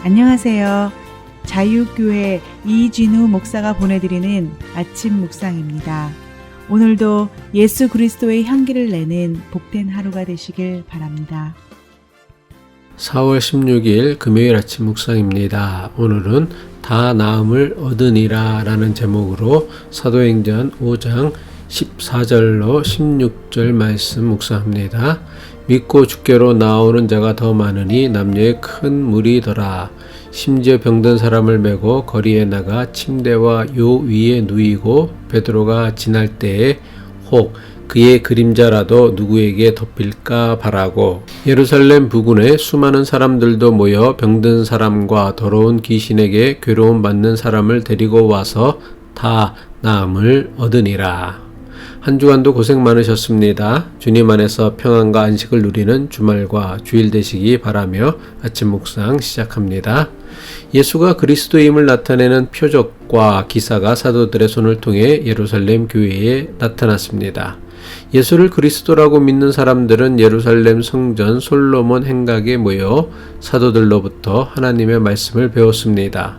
안녕하세요. 자유교회 이진우 목사가 보내드리는 아침 묵상입니다. 오늘도 예수 그리스도의 향기를 내는 복된 하루가 되시길 바랍니다. 4월 16일 금요일 아침 묵상입니다. 오늘은 다 나음을 얻으니라 라는 제목으로 사도행전 5장 14절로 16절 말씀 묵상합니다. 믿고 주께로 나오는 자가 더 많으니 남녀의 큰 무리더라. 심지어 병든 사람을 메고 거리에 나가 침대와 요 위에 누이고 베드로가 지날 때에 혹 그의 그림자라도 누구에게 덮일까 바라고 예루살렘 부근에 수많은 사람들도 모여 병든 사람과 더러운 귀신에게 괴로움 받는 사람을 데리고 와서 다 나음을 얻으니라. 한 주간도 고생 많으셨습니다. 주님 안에서 평안과 안식을 누리는 주말과 주일 되시기 바라며 아침 묵상 시작합니다. 예수가 그리스도임을 나타내는 표적과 기사가 사도들의 손을 통해 예루살렘 교회에 나타났습니다. 예수를 그리스도라고 믿는 사람들은 예루살렘 성전 솔로몬 행각에 모여 사도들로부터 하나님의 말씀을 배웠습니다.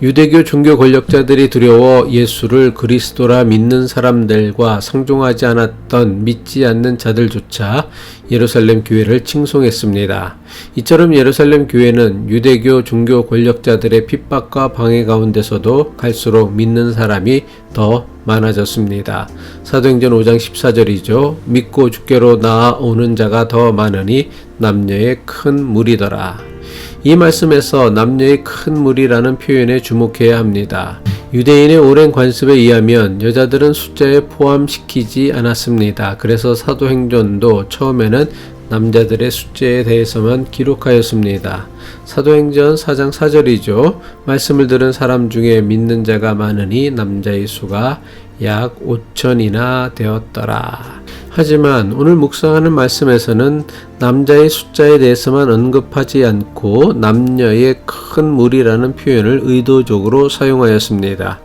유대교 종교 권력자들이 두려워 예수를 그리스도라 믿는 사람들과 상종하지 않았던 믿지 않는 자들조차 예루살렘 교회를 칭송했습니다. 이처럼 예루살렘 교회는 유대교 종교 권력자들의 핍박과 방해 가운데서도 갈수록 믿는 사람이 더 많아졌습니다. 사도행전 5장 14절이죠. 믿고 주께로 나아오는 자가 더 많으니 남녀의 큰 무리더라. 이 말씀에서 남녀의 큰 무리라는 표현에 주목해야 합니다. 유대인의 오랜 관습에 의하면 여자들은 숫자에 포함시키지 않았습니다. 그래서 사도행전도 처음에는 남자들의 숫자에 대해서만 기록하였습니다. 사도행전 4장 4절이죠. 말씀을 들은 사람 중에 믿는 자가 많으니 남자의 수가 약 5천이나 되었더라. 하지만 오늘 묵상하는 말씀에서는 남자의 숫자에 대해서만 언급하지 않고 남녀의 큰 무리라는 표현을 의도적으로 사용하였습니다.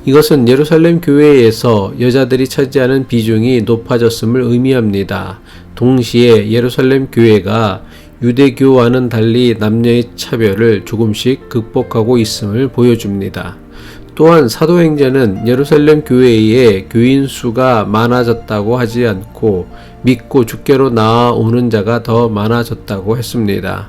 이것은 예루살렘 교회에서 여자들이 차지하는 비중이 높아졌음을 의미합니다. 동시에 예루살렘 교회가 유대교와는 달리 남녀의 차별을 조금씩 극복하고 있음을 보여줍니다. 또한 사도행전은 예루살렘 교회의 교인 수가 많아졌다고 하지 않고 믿고 주께로 나아오는 자가 더 많아졌다고 했습니다.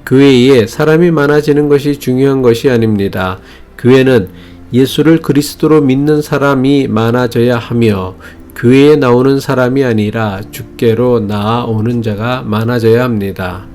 교회에 사람이 많아지는 것이 중요한 것이 아닙니다. 교회는 예수를 그리스도로 믿는 사람이 많아져야 하며 교회에 나오는 사람이 아니라 주께로 나아오는 자가 많아져야 합니다.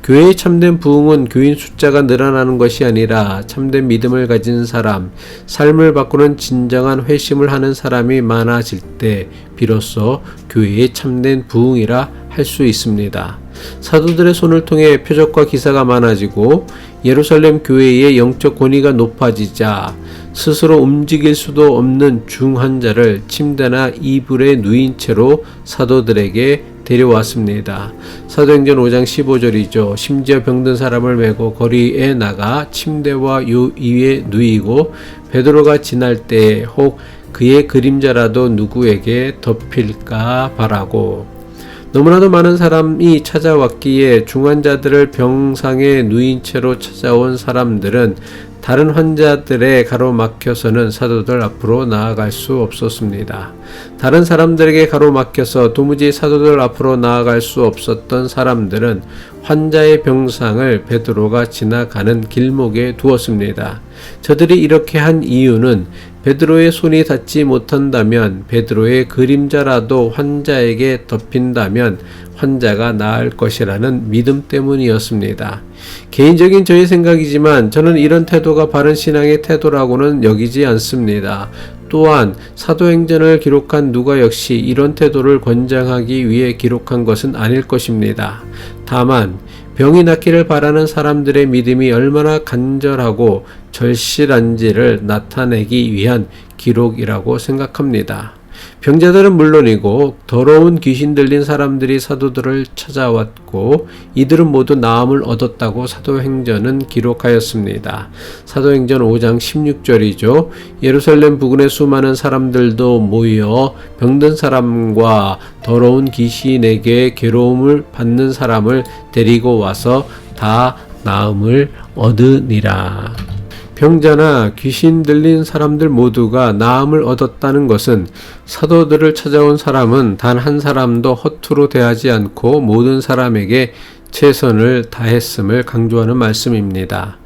교회의 참된 부흥은 교인 숫자가 늘어나는 것이 아니라 참된 믿음을 가진 사람, 삶을 바꾸는 진정한 회심을 하는 사람이 많아질 때 비로소 교회의 참된 부흥이라 할 수 있습니다. 사도들의 손을 통해 표적과 기사가 많아지고 예루살렘 교회의 영적 권위가 높아지자 스스로 움직일 수도 없는 중환자를 침대나 이불에 누인 채로 사도들에게 데려왔습니다. 사도행전 5장 15절이죠. 심지어 병든 사람을 메고 거리에 나가 침대와 요 위에 누이고 베드로가 지날 때에 혹 그의 그림자라도 누구에게 덮일까 바라고. 너무나도 많은 사람이 찾아왔기에 중환자들을 병상에 누인 채로 찾아온 사람들은 다른 환자들의 가로막혀서는 사도들 앞으로 나아갈 수 없었습니다. 다른 사람들에게 가로막혀서 도무지 사도들 앞으로 나아갈 수 없었던 사람들은 환자의 병상을 베드로가 지나가는 길목에 두었습니다. 저들이 이렇게 한 이유는 베드로의 손이 닿지 못한다면 베드로의 그림자라도 환자에게 덮인다면 환자가 나을 것이라는 믿음 때문이었습니다. 개인적인 저의 생각이지만 저는 이런 태도가 바른 신앙의 태도라고는 여기지 않습니다. 또한 사도행전을 기록한 누가 역시 이런 태도를 권장하기 위해 기록한 것은 아닐 것입니다. 다만 병이 낫기를 바라는 사람들의 믿음이 얼마나 간절하고 절실한지를 나타내기 위한 기록이라고 생각합니다. 병자들은 물론이고 더러운 귀신 들린 사람들이 사도들을 찾아왔고 이들은 모두 나음을 얻었다고 사도행전은 기록하였습니다. 사도행전 5장 16절이죠. 예루살렘 부근의 수많은 사람들도 모여 병든 사람과 더러운 귀신에게 괴로움을 받는 사람을 데리고 와서 다 나음을 얻으니라. 병자나 귀신 들린 사람들 모두가 나음을 얻었다는 것은 사도들을 찾아온 사람은 단 한 사람도 허투루 대하지 않고 모든 사람에게 최선을 다했음을 강조하는 말씀입니다.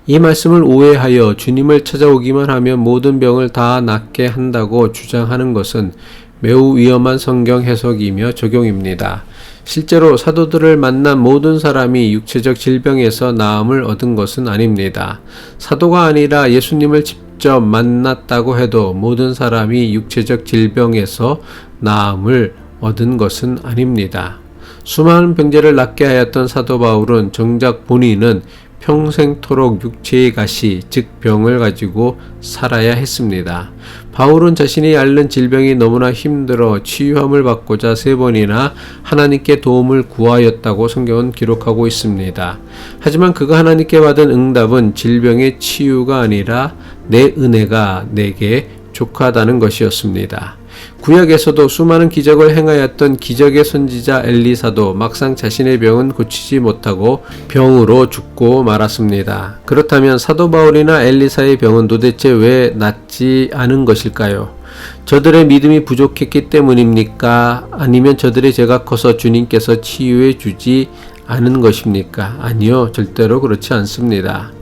이 말씀을 오해하여 주님을 찾아오기만 하면 모든 병을 다 낫게 한다고 주장하는 것은 매우 위험한 성경 해석이며 적용입니다. 실제로 사도들을 만난 모든 사람이 육체적 질병에서 나음을 얻은 것은 아닙니다. 사도가 아니라 예수님을 직접 만났다고 해도 모든 사람이 육체적 질병에서 나음을 얻은 것은 아닙니다. 수많은 병자를 낫게 하였던 사도 바울은 정작 본인은 평생토록 육체의 가시, 즉 병을 가지고 살아야 했습니다. 바울은 자신이 앓는 질병이 너무나 힘들어 치유함을 받고자 3번이나 하나님께 도움을 구하였다고 성경은 기록하고 있습니다. 하지만 그가 하나님께 받은 응답은 질병의 치유가 아니라 내 은혜가 내게 족하다는 것이었습니다. 구약에서도 수많은 기적을 행하였던 기적의 선지자 엘리사도 막상 자신의 병은 고치지 못하고 병으로 죽고 말았습니다. 그렇다면 사도 바울이나 엘리사의 병은 도대체 왜 낫지 않은 것일까요? 저들의 믿음이 부족했기 때문입니까? 아니면 저들의 죄가 커서 주님께서 치유해 주지 않은 것입니까? 아니요, 절대로 그렇지 않습니다.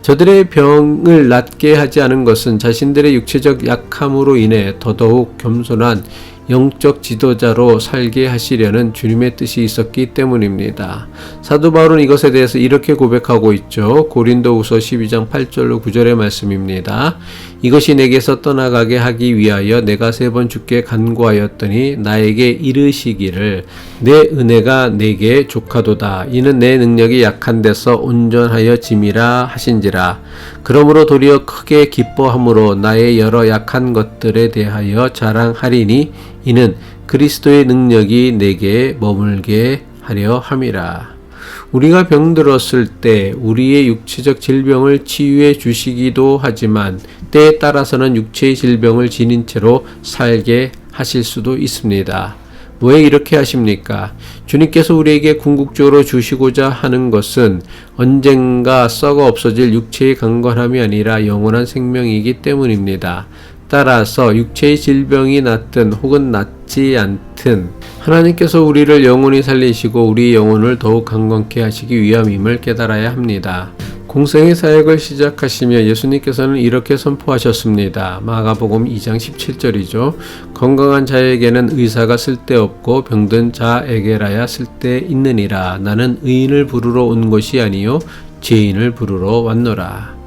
저들의 병을 낫게 하지 않은 것은 자신들의 육체적 약함으로 인해 더더욱 겸손한 영적 지도자로 살게 하시려는 주님의 뜻이 있었기 때문입니다. 사도 바울은 이것에 대해서 이렇게 고백하고 있죠. 고린도후서 12장 8절로 9절의 말씀입니다. 이것이 내게서 떠나가게 하기 위하여 내가 3번 주께 간구하였더니 나에게 이르시기를 내 은혜가 내게 족하도다. 이는 내 능력이 약한 데서 온전하여 짐이라 하신지라. 그러므로 도리어 크게 기뻐함으로 나의 여러 약한 것들에 대하여 자랑하리니 이는 그리스도의 능력이 내게 머물게 하려 함이라. 우리가 병들었을 때 우리의 육체적 질병을 치유해 주시기도 하지만 때에 따라서는 육체의 질병을 지닌 채로 살게 하실 수도 있습니다. 왜 이렇게 하십니까? 주님께서 우리에게 궁극적으로 주시고자 하는 것은 언젠가 썩어 없어질 육체의 강건함이 아니라 영원한 생명이기 때문입니다. 따라서 육체의 질병이 낫든 혹은 낫지 않든 하나님께서 우리를 영원히 살리시고 우리 영혼을 더욱 강건케 하시기 위함임을 깨달아야 합니다. 공생의 사역을 시작하시며 예수님께서는 이렇게 선포하셨습니다. 마가복음 2장 17절이죠. 건강한 자에게는 의사가 쓸데없고 병든 자에게라야 쓸데있느니라. 나는 의인을 부르러 온 것이 아니요 죄인을 부르러 왔노라.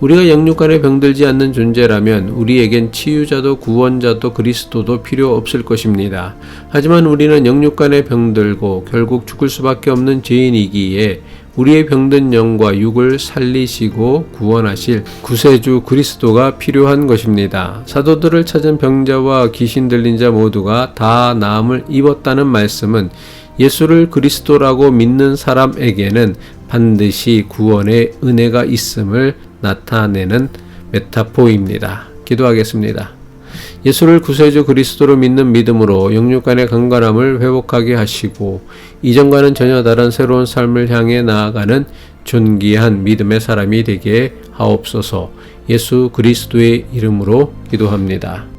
우리가 영육간에 병들지 않는 존재라면 우리에겐 치유자도 구원자도 그리스도도 필요 없을 것입니다. 하지만 우리는 영육간에 병들고 결국 죽을 수밖에 없는 죄인이기에 우리의 병든 영과 육을 살리시고 구원하실 구세주 그리스도가 필요한 것입니다. 사도들을 찾은 병자와 귀신 들린 자 모두가 다 나음을 입었다는 말씀은 예수를 그리스도라고 믿는 사람에게는 반드시 구원의 은혜가 있음을 나타내는 메타포입니다. 기도하겠습니다. 예수를 구세주 그리스도로 믿는 믿음으로 영육간의 건강함을 회복하게 하시고 이전과는 전혀 다른 새로운 삶을 향해 나아가는 존귀한 믿음의 사람이 되게 하옵소서. 예수 그리스도의 이름으로 기도합니다.